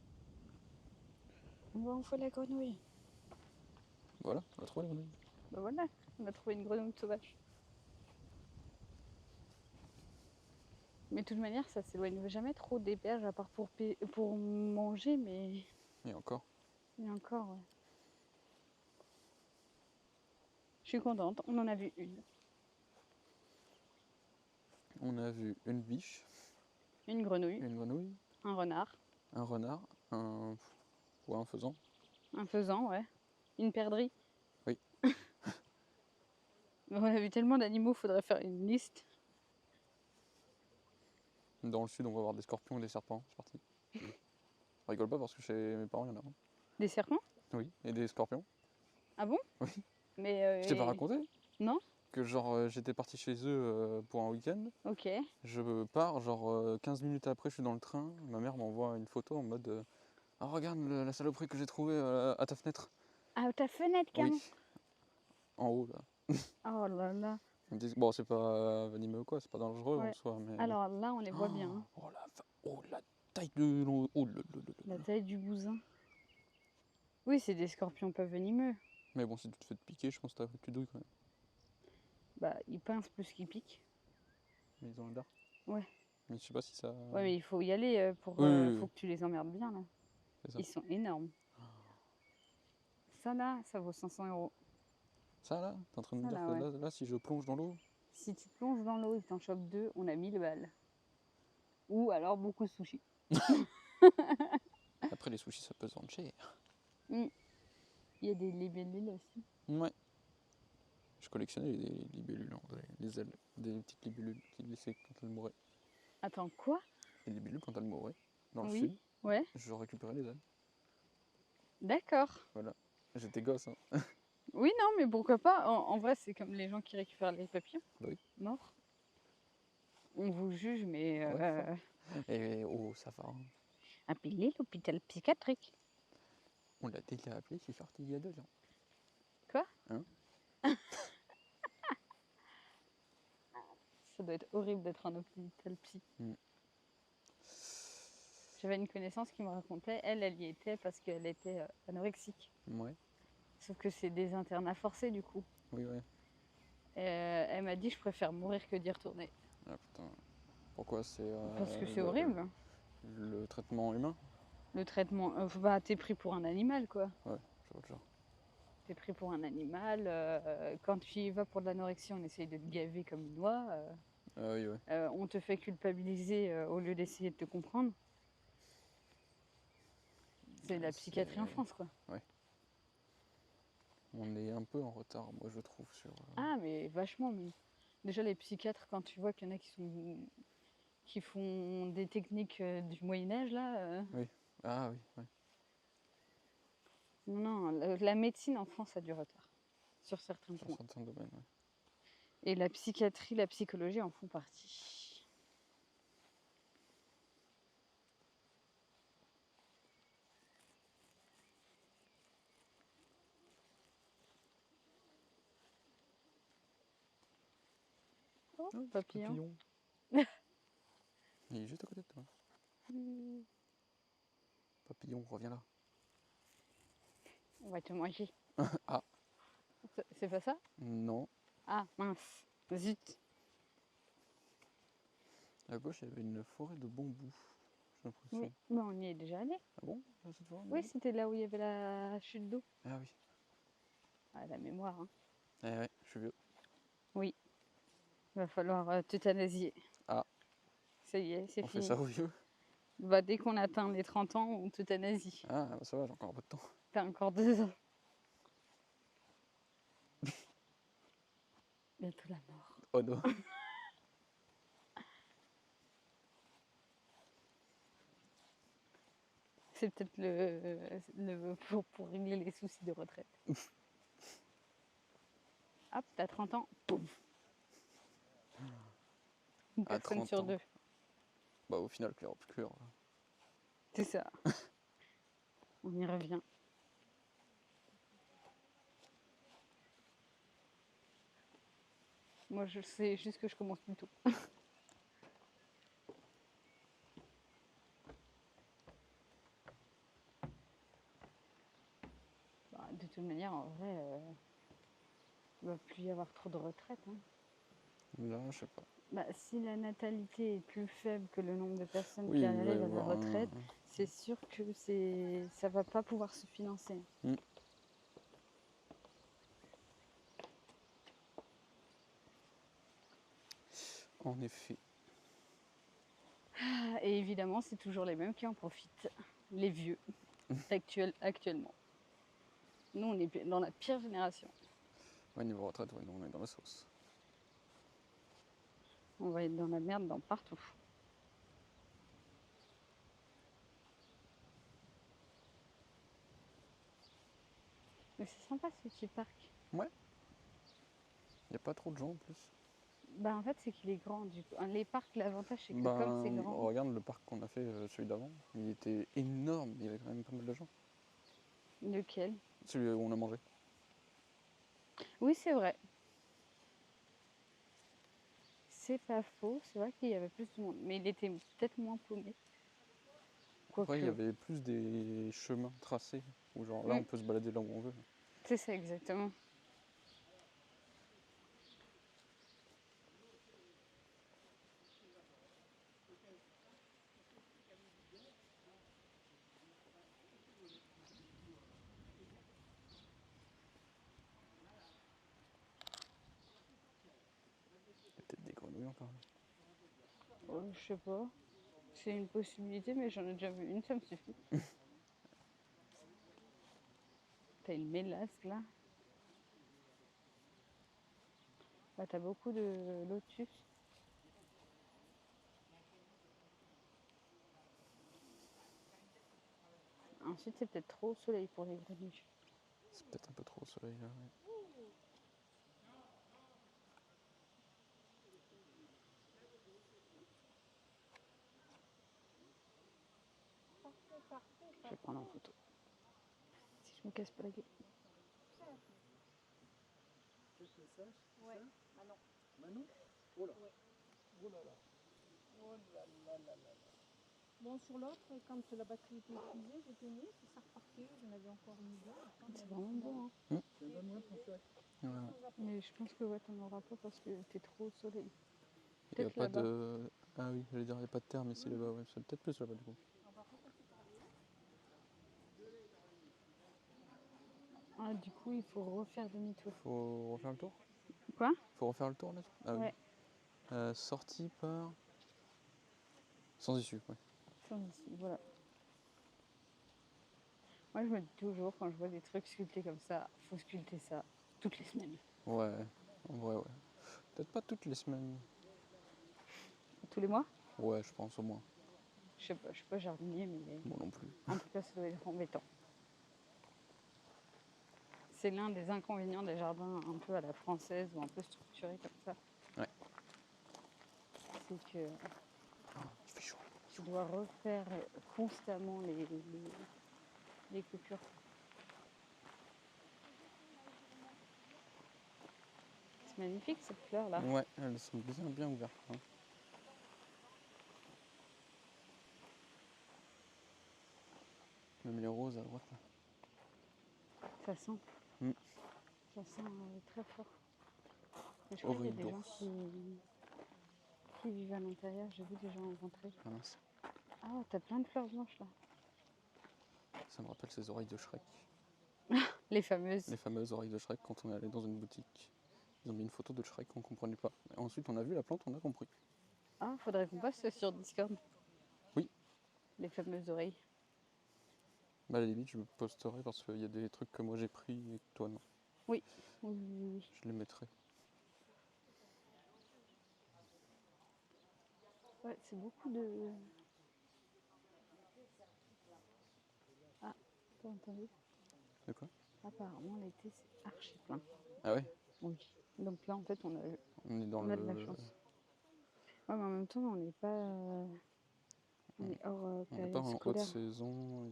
On va en faire la grenouille. Voilà, on a trouvé la grenouille. Bah voilà, on a trouvé une grenouille sauvage. Mais de toute manière, ça s'éloigne jamais trop des berges, à part pour manger, mais... Et encore. Et encore, ouais. Je suis contente, on en a vu une. On a vu une biche. Une grenouille. Une grenouille. Un renard. Un renard. Ouais, un faisan. Un faisan, ouais. Une perdrix. Oui. On a vu tellement d'animaux, faudrait faire une liste. Dans le sud, on va avoir des scorpions et des serpents, c'est parti. On rigole pas parce que chez mes parents, il y en a un. Des serpents? Oui, et des scorpions. Ah bon? Oui. Mais Je t'ai pas raconté non? que genre j'étais parti chez eux pour un week-end. Ok. Je pars, genre 15 minutes après, je suis dans le train. Ma mère m'envoie une photo en mode ah, regarde la saloperie que j'ai trouvée à ta fenêtre. Ah, ta fenêtre, Oui, carrément. en haut là. Oh là là. Bon, c'est pas venimeux ou quoi, c'est pas dangereux en Ouais. soi, mais. Alors là, on les voit bien. Hein. Oh la taille de l'eau. Oh, La taille du bousin. Oui, c'est des scorpions pas venimeux. Mais bon, si tu te fais piquer, je pense que tu douilles quand même. Bah, ils pincent plus qu'ils piquent. Mais ils ont un dard. Ouais. Mais je sais pas si ça. Ouais, mais il faut y aller pour. Oui. Faut que tu les emmerdes bien là. C'est ça. Ils sont énormes. Ça là, ça vaut 500 €. Ça là, t'es en train de me Ça, dire là, que ouais. là, si je plonge dans l'eau. Si tu plonges dans l'eau et que t'en chopes 2, on a 1000 balles. Ou alors beaucoup de sushis. Après, les sushis, ça peut se vendre cher. Il y a des libellules aussi. Ouais. Je collectionnais les libellules, les ailes, des petites libellules qui laissaient quand elles mouraient. Attends, quoi? Les libellules, quand elles mouraient, dans le Oui, sud, ouais. je récupérais les ailes. D'accord. Voilà. J'étais gosse, hein. Oui, non, mais pourquoi pas? En vrai, c'est comme les gens qui récupèrent les papillons Bah oui. morts. On vous juge, mais Ouais, et oh, ça va. Hein. appelez l'hôpital psychiatrique. On l'a déjà appelé, c'est sorti il y a 2 ans. Quoi? Hein? Ça doit être horrible d'être un hôpital psy. J'avais une connaissance qui me racontait, elle y était parce qu'elle était anorexique. Ouais. Sauf que c'est des internats forcés du coup. Oui, ouais. Elle m'a dit je préfère mourir que d'y retourner. Ah putain. Pourquoi c'est. Parce que c'est horrible. Le traitement humain? Le traitement, bah t'es pris pour un animal quoi. Ouais, je vois le genre. T'es pris pour un animal. Quand tu y vas pour de l'anorexie, on essaye de te gaver comme une oie. Oui, ouais. On te fait culpabiliser au lieu d'essayer de te comprendre. C'est la psychiatrie en France quoi. Ouais. On est un peu en retard, moi je trouve, sur. Ah mais vachement même. Déjà les psychiatres, quand tu vois qu'il y en a qui font des techniques du Moyen-Âge là. Oui. Ah oui, ouais. Non, la médecine en France a du retard sur certains Sur points. certains domaines, ouais. Et la psychiatrie, la psychologie en font partie. Oh, papillon. Il est juste à côté de toi. Papillon, reviens là. On va te manger. Ah. C'est pas ça? Non. Ah mince, zut. À gauche, il y avait une forêt de bambous. J'ai l'impression. Oui, mais on y est déjà allé. Ah bon, cette forêt? Oui, c'était là où il y avait la chute d'eau. Ah oui. Ah, la mémoire. Hein. Eh ouais, je suis vieux. Oui, il va falloir t'euthanasier. Ah. Ça y est, c'est On fini. fait ça au vieux? Bah, dès qu'on atteint les 30 ans, on t'euthanasie. Ah, bah ça va, j'ai encore un peu de temps. T'as encore 2 ans. Bientôt la mort. Oh non. C'est peut-être pour régler les soucis de retraite. Hop, t'as 30 ans, boum. Une À personne 30 sur ans. 2. Bah au final, clair obscur. C'est ça. On y revient. Moi, je sais juste que je commence plus tôt. Bah, de toute manière, en vrai, il va plus y avoir trop de retraite. Hein. Là, je sais pas. Bah, si la natalité est plus faible que le nombre de personnes Oui, qui il va y arrivent à la avoir retraite, c'est sûr que ça va pas pouvoir se financer. En effet. Et évidemment, c'est toujours les mêmes qui en profitent. Les vieux, actuellement. Nous, on est dans la pire génération. Ouais, niveau retraite, ouais, nous on est dans la sauce. On va être dans la merde dans partout. Mais c'est sympa ce petit parc. Ouais. Il n'y a pas trop de gens en plus. Bah en fait c'est qu'il est grand du coup. Les parcs, l'avantage c'est que comme c'est grand. Regarde le parc qu'on a fait, celui d'avant, il était énorme, il y avait quand même pas mal de gens. Lequel? Celui où on a mangé. Oui c'est vrai. C'est pas faux, c'est vrai qu'il y avait plus de monde, mais il était peut-être moins paumé. Après il y avait plus des chemins tracés, où genre là on peut se balader là où on veut. C'est ça exactement. Il y a peut-être des grenouilles encore. Je sais pas. C'est une possibilité, mais j'en ai déjà vu une, ça me suffit. T'as une mélasse là. Bah, t'as beaucoup de lotus. Ensuite, c'est peut-être trop au soleil pour les grenouilles. C'est peut-être un peu trop au soleil là, ouais. Je vais prendre en photo. Si je me casse pas la gueule. Ouais, Manon. Manon? Oh là. Ouais. Oh là là. Oh là là là là là. Bon, sur l'autre, quand la batterie était épuisée, j'ai tenu, puis ça repartait, j'en avais encore une ou deux. C'est vraiment bon. Hein. Donne-moi ton sac. Ouais. Mais je pense que ouais, t'en auras pas parce que t'es trop au soleil. Il n'y a pas de... Ah oui, j'allais dire, il n'y a pas de terme ici là-bas, ouais. C'est peut-être plus là-bas du coup. Ah, du coup, il faut refaire demi-tour. Faut refaire le tour? Quoi? Faut refaire le tour là? Ah ouais. Oui. Sortie par... Sans issue, ouais. Sans issue, voilà. Moi, je me dis toujours, quand je vois des trucs sculptés comme ça, faut sculpter ça toutes les semaines. Ouais, en vrai, ouais. Peut-être pas toutes les semaines. Tous les mois? Ouais, je pense au moins. Je suis pas jardinier, mais... Moi non plus. En tout cas, ça doit être embêtant. C'est l'un des inconvénients des jardins un peu à la française ou un peu structurés comme ça. Ouais. C'est que Il fait chaud. tu dois refaire constamment les coupures. C'est magnifique cette fleur là. Ouais, elles sont bien ouvertes. Hein. Même les roses à droite là. Ça sent. Ça sent très fort. Et je crois qu'il y a des gens qui vivent à l'intérieur. J'ai vu des gens rentrer. Ah mince. Ah, t'as plein de fleurs blanches là. Ça me rappelle ces oreilles de Shrek. Les fameuses. Les fameuses oreilles de Shrek quand on est allé dans une boutique. Ils ont mis une photo de Shrek, on comprenait pas. Et ensuite on a vu la plante, on a compris. Ah, faudrait qu'on passe sur Discord. Oui. Les fameuses oreilles. Bah à la limite je me posterai parce qu'il y a des trucs que moi j'ai pris et que toi non. Oui. Oui. Je les mettrai. Ouais, c'est beaucoup de... Ah, t'as entendu? De quoi? Apparemment l'été c'est archi plein. Ah ouais? Oui. Donc là en fait on est dans a de la chance. Ouais, mais en même temps on n'est pas... on est hors on n'est pas période en haute scolaire. saison.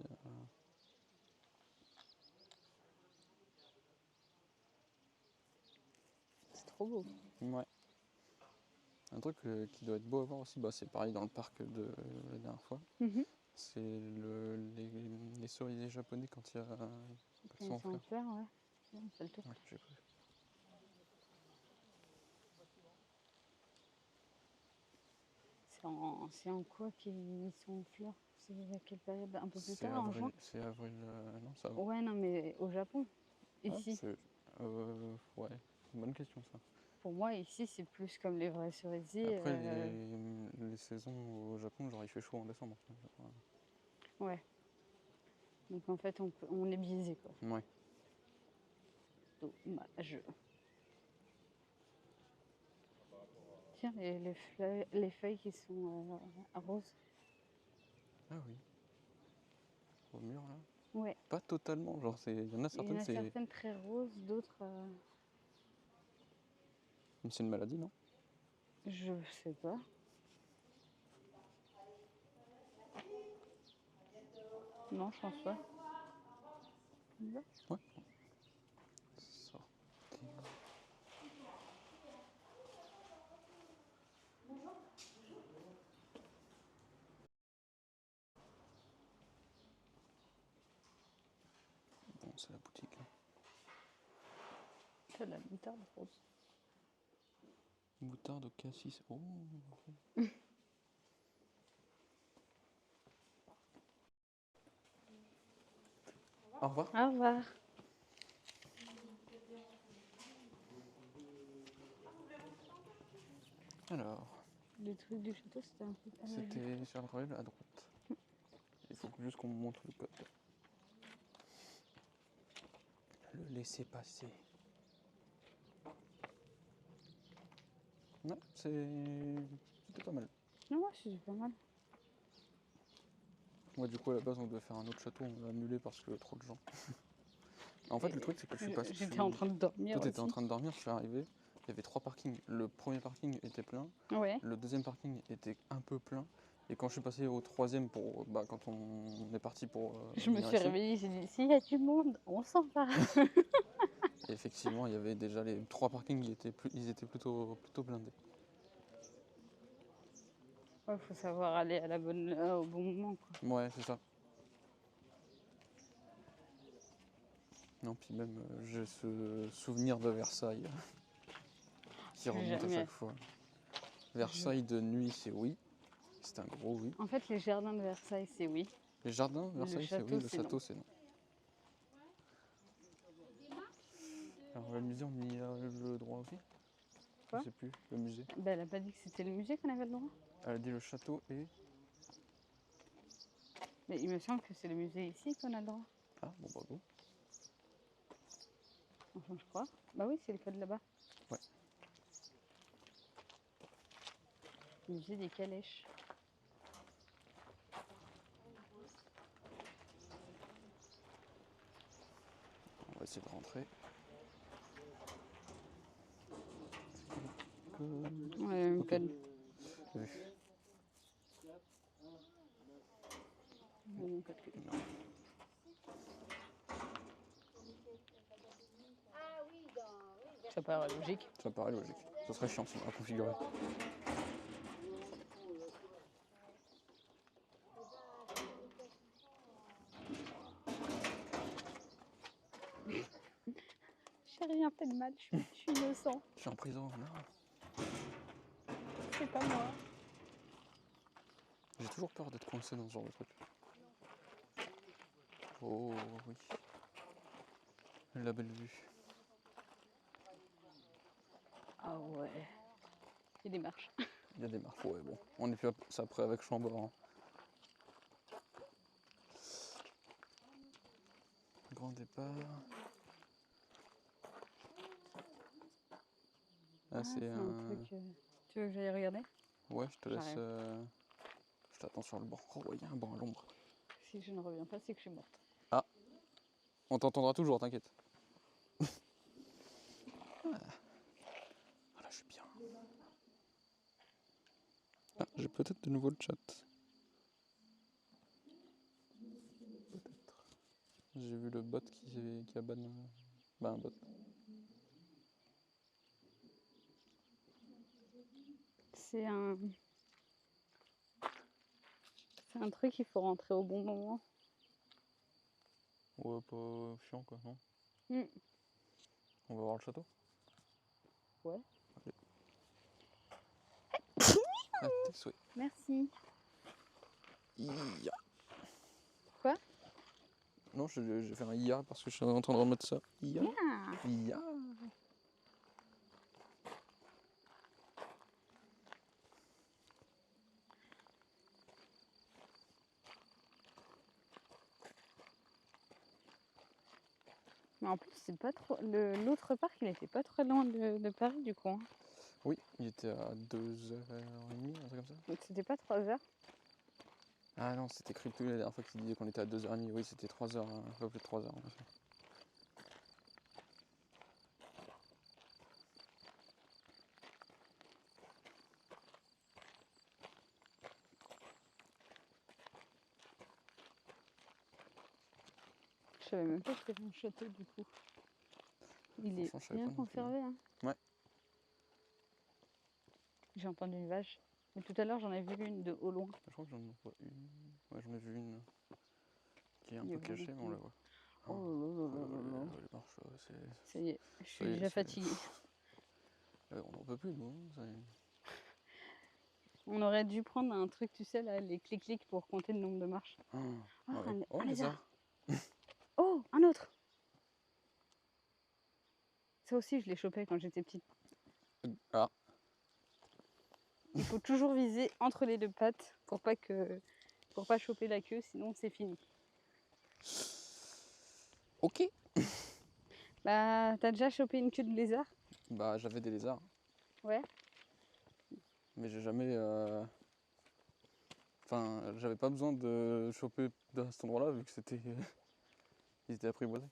C'est trop beau. Ouais. Un truc qui doit être beau à voir aussi, bah, c'est pareil dans le parc de la dernière fois. C'est les cerisiers japonais quand il y a Quand ils sont en fleurs, ouais. On fait le tour. Ouais, j'ai cru. C'est en quoi qu'ils sont en fleurs? C'est à quelle période? Un peu plus tard, en juin? C'est avril, non, ça va. Ouais, non, mais au Japon, ici. Ouais, bonne question ça. Pour moi, ici, c'est plus comme les vrais cerisiers. Après, les saisons au Japon, genre il fait chaud en décembre. Ouais. Donc en fait, on est biaisé, quoi. Ouais. Dommage. Tiens, les feuilles qui sont roses. Ah oui. Au mur là. Ouais. Pas totalement, genre il y en a certaines c'est. Il y en a certaines très roses, d'autres. C'est une maladie, non? Je sais pas. Non, je pense pas. Ouais. Ça. Bon, c'est la boutique. T'as de la moutarde rose. Moutarde au cassis. Oh. Au revoir. Au revoir. Alors. Le truc du château, c'était un peu pas mal. C'était sur le ruelle à droite. Il faut juste qu'on me montre le code. Le laisser passer. Non, c'était pas mal. Non, ouais, c'était pas mal. Moi, du coup, à la base, on devait faire un autre château, on l'a annulé parce que trop de gens. En fait, le truc, c'est que je suis passé. J'étais en train de dormir. Toi, t'étais en train de dormir, je suis arrivé. Il y avait 3 parkings. Le premier parking était plein. Ouais. Le deuxième parking était un peu plein. Et quand je suis passé au troisième, quand on est parti pour. Je me suis réveillée, j'ai dit s'il y a du monde, on s'en va. Et effectivement, il y avait déjà les 3 parkings, ils étaient plutôt blindés. Ouais, faut savoir aller à la bonne heure, au bon moment, quoi. Ouais, c'est ça. Non, puis même, j'ai ce souvenir de Versailles qui remonte à chaque fois. Versailles de nuit, c'est oui. C'est un gros oui. En fait, les jardins de Versailles, c'est oui. Les jardins de Versailles, c'est oui. Le château, c'est non. Alors, le musée, on y a le droit aussi? Quoi? Je sais plus, le musée. Ben, elle a pas dit que c'était le musée qu'on avait le droit. Elle a dit le château et. Mais il me semble que c'est le musée ici qu'on a le droit. Ah, bon, bravo. Enfin, je crois. Bah oui, c'est le code là-bas. Ouais. Musée des calèches. On va essayer de rentrer. Ouais, le code. Oui. Le code. Ça paraît logique. Ça paraît logique. Ce serait chiant sinon à configurer. J'ai rien fait de mal, je suis innocent. Je suis en prison, non. C'est pas moi. J'ai toujours peur d'être coincé dans ce genre de truc. Oh oui. La belle vue. Ah ouais. Il y a des marches. Il y a des marques, ouais, bon. On est plus ça après avec Chambord. Hein. Grand départ. Ah, c'est un truc. Tu veux que j'aille regarder? Ouais, je te laisse. Je t'attends sur le banc. Oh, ouais, il y a un banc à l'ombre. Si je ne reviens pas, c'est que je suis morte. Ah, on t'entendra toujours, t'inquiète. Ah, là, je suis bien. Ah, j'ai peut-être de nouveau le chat. Peut-être. J'ai vu le bot qui a ban. Un bot. C'est un truc, il faut rentrer au bon moment. Ouais, pas chiant quoi, non? On va voir le château? Ouais. Ah, tes souhaits. Merci. Ia. Quoi? Non, j'ai fait un IA parce que je suis en train de remettre ça. IA. IA. Mais en plus, c'est pas trop. L'autre parc, il était pas très loin de Paris, du coup. Hein. Oui, il était à 2h30, un truc comme ça. Donc c'était pas 3 heures. Ah non, c'était Crypto la dernière fois qu'il disait qu'on était à 2h30. Oui, c'était 3h, un peu plus de 3h en effet. Je savais même pas que c'était un château, du coup. Il est bien conservé, hein. Ouais. J'ai entendu une vache. Mais tout à l'heure, j'en ai vu une de au loin. Je crois que j'en vois une. Ouais, j'en ai vu une qui est un peu cachée, mais on la voit. Oh là là. Les marches, ça y est, je suis déjà fatiguée. On n'en peut plus, nous. On aurait dû prendre un truc, tu sais, là, les clics-clics pour compter le nombre de marches. Un lézard. Oh, un autre. Ça aussi, je l'ai chopé quand j'étais petite. Ah. Il faut toujours viser entre les deux pattes pour pas choper la queue, sinon c'est fini. Ok. Bah, t'as déjà chopé une queue de lézard? Bah, j'avais des lézards. Ouais. Mais j'ai jamais... Enfin, j'avais pas besoin de choper dans cet endroit-là, vu que c'était... Ils étaient apprivoisés.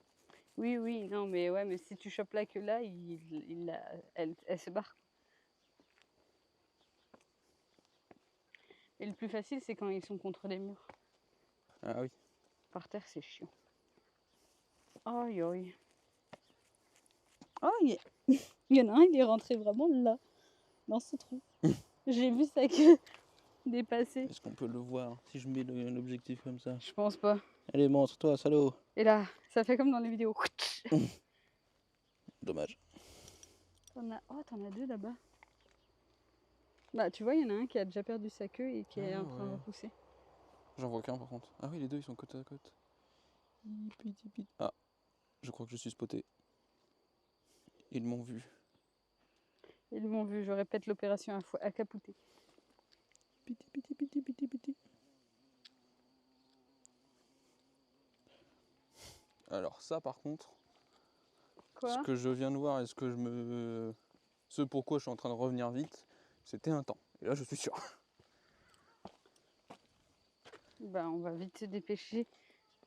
Oui, non, mais ouais, mais si tu chopes la queue là, elle se barre. Et le plus facile, c'est quand ils sont contre les murs. Ah oui. Par terre, c'est chiant. Aïe, aïe. Oh, il y en a un, il est rentré vraiment là, dans ce trou. J'ai vu sa queue dépasser. Est-ce qu'on peut le voir si je mets l'objectif comme ça? Je pense pas. Allez, montre-toi, salaud. Et là, ça fait comme dans les vidéos. Dommage. T'en as deux là-bas. Bah, tu vois, il y en a un qui a déjà perdu sa queue et qui est en train de repousser. J'en vois qu'un par contre. Ah oui, les deux ils sont côte à côte. Ah, je crois que je suis spoté. Ils m'ont vu. Ils m'ont vu, je répète l'opération à capouter. Piti. Alors ça par contre, Quoi? ce que je viens de voir et ce pourquoi je suis en train de revenir vite, c'était un temps. Et là je suis sûr. Bah, on va vite se dépêcher.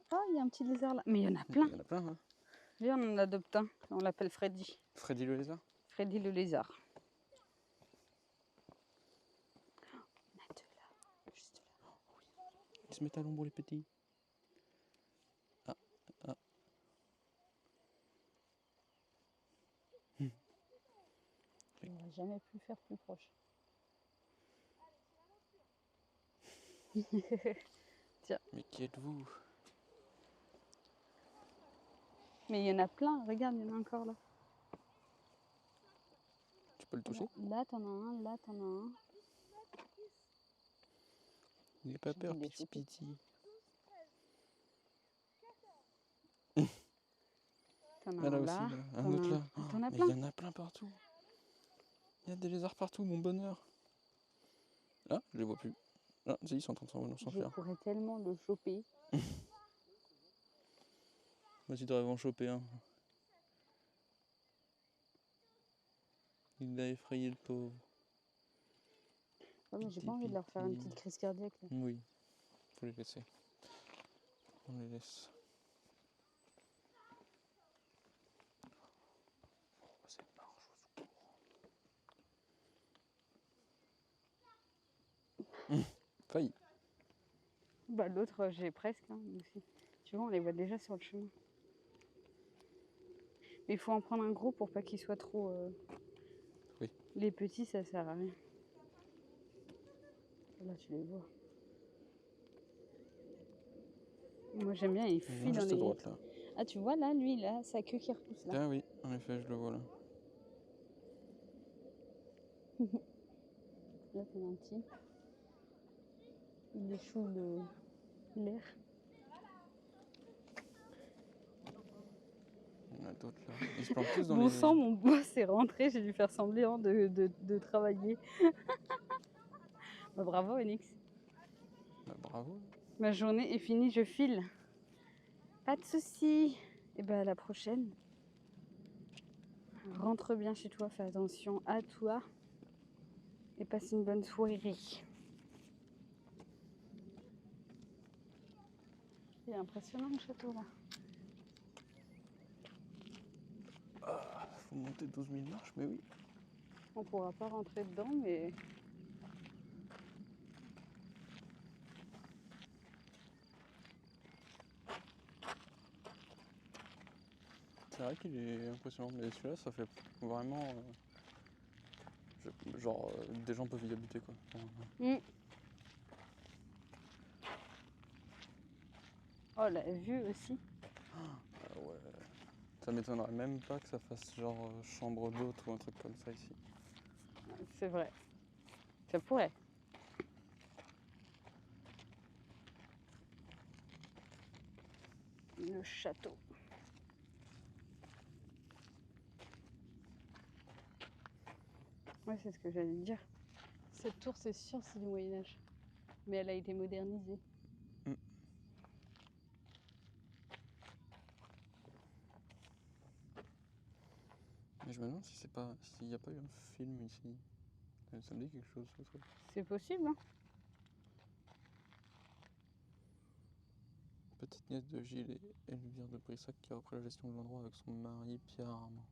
Ah, il y a un petit lézard là. Mais il y en a plein. Il y en a plein, hein. Viens, on en adopte un. On l'appelle Freddy. Freddy le lézard? Freddy le lézard. On a deux là, juste là. Ils se mettent à l'ombre les petits. Ah. On n'aurait jamais pu faire plus proche. Tiens. Mais qui êtes-vous? Mais il y en a plein, regarde, il y en a encore là. Tu peux le toucher? Là, t'en as un, là, t'en as un. N'aie pas peur, Piti. T'en as un là, un autre là. T'en as Mais plein. il y en a plein partout. Il y a des lézards partout, mon bonheur. Ah, je les vois plus. Ah, si, ils sont en train de s'enfuir. Je pourrais tellement le choper. Moi, tu devrais en choper un. Il l'a effrayé, le pauvre. Ouais, mais j'ai pas envie de leur faire une petite crise cardiaque. Là. Oui, faut les laisser. On les laisse. Oh, c'est marche au secours. Failli. Bah, l'autre, j'ai presque. Hein, aussi. Tu vois, on les voit déjà sur le chemin. Mais il faut en prendre un gros pour pas qu'il soit trop... Oui. Les petits, ça sert à rien. Là, tu les vois. Moi, j'aime bien, il fuit dans les... droite, là. Ah, tu vois, là, lui, là, sa queue qui repousse, là. Ah oui, en effet, je le vois, là. Là, t'en as un petit. Il échoue l'air. Il y en a d'autres, là. Ils se plantent tous dans Bon sang, mon boss est rentré, j'ai dû faire semblant de travailler. Bah, bravo, Onyx. Bah, bravo. Ma journée est finie, je file. Pas de soucis. Et bah à la prochaine. Rentre bien chez toi, fais attention à toi. Et passe une bonne soirée. C'est impressionnant le château là. Ah, faut monter 12 000 marches, mais oui. On pourra pas rentrer dedans, mais... C'est vrai qu'il est impressionnant, mais celui-là, ça fait vraiment... genre, des gens peuvent y habiter, quoi. Oh, la vue aussi. Ah ouais. Ça m'étonnerait même pas que ça fasse genre chambre d'hôte ou un truc comme ça ici. C'est vrai. Ça pourrait. Le château. Ouais, c'est ce que j'allais dire. Cette tour, c'est sûr, c'est du Moyen-Âge. Mais elle a été modernisée. Mais je me demande si c'est pas, s'il n'y a pas eu un film ici. Ça me dit quelque chose, ce truc. C'est possible, hein? Petite nièce de Gilles et Elvire de Brissac qui a repris la gestion de l'endroit avec son mari Pierre Armand.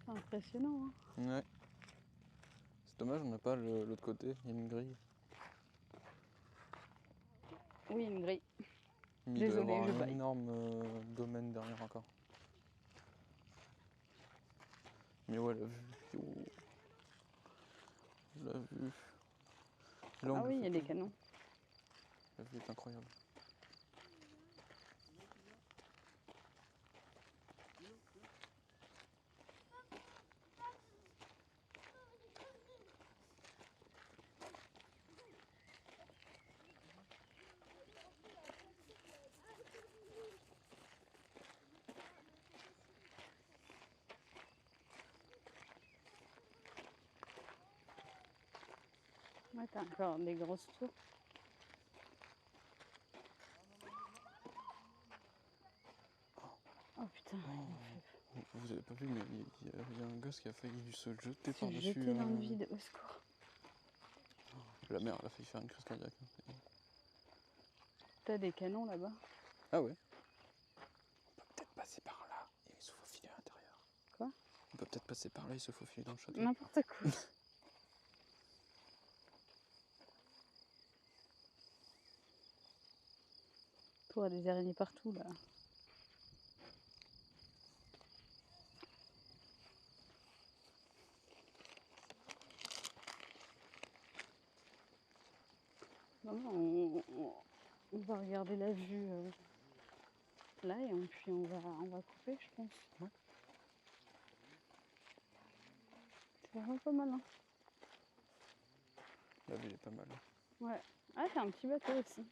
C'est impressionnant, hein? Ouais. C'est dommage, on n'a pas l'autre côté, il y a une grille. Oui, une grille. Mais il doit y Désolée, avoir je un baille. énorme domaine derrière encore. Mais ouais, la vue. Oh. La vue. Ah oui, il y a des canons. La vue est incroyable. Ouais, t'as encore des grosses tours. Oh putain, Vous avez pas vu, mais il y a un gosse qui a failli se jeter se par-dessus. jeter dans le vide, au secours. La mère, elle a failli faire une crise cardiaque. T'as des canons là-bas? Ah ouais. On peut peut-être passer par là et se faufiler à l'intérieur. Quoi? On peut peut-être passer par là et se faufiler dans le château. N'importe quoi. Toi, des araignées partout là. Non, on va regarder la vue là et puis on va couper, je pense. Ouais. C'est vraiment pas mal, hein. La vue est pas mal. Ouais. Ah, t'as un petit bateau aussi.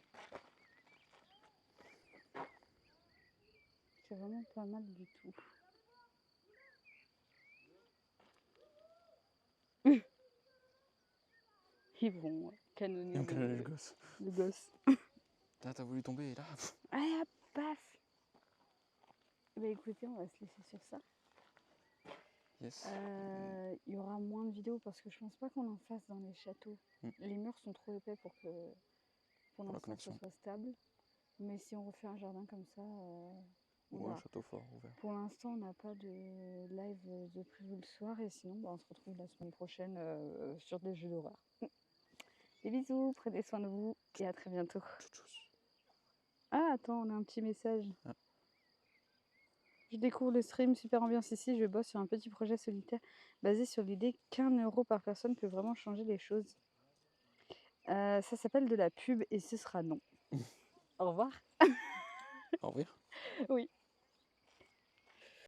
C'est vraiment pas mal du tout. Ils vont canonner Le gosse. le gosse. Là, t'as voulu tomber et là. Allez, hop, paf. Bah écoutez, on va se laisser sur ça. Yes. Il y aura moins de vidéos parce que je pense pas qu'on en fasse dans les châteaux. Les murs sont trop épais pour que pour l'instant ça soit stable. Mais si on refait un jardin comme ça, ou un château fort ouvert. Pour l'instant, on n'a pas de live de prévu le soir et sinon, on se retrouve la semaine prochaine sur des jeux d'horreur. Des bisous, prenez soin de vous et à très bientôt. Ah, attends, on a un petit message. Ah. Je découvre le stream, super ambiance ici. Je bosse sur un petit projet solitaire basé sur l'idée qu'1 euro par personne peut vraiment changer les choses. Ça s'appelle de la pub et ce sera non. Au revoir. Au revoir. Oui.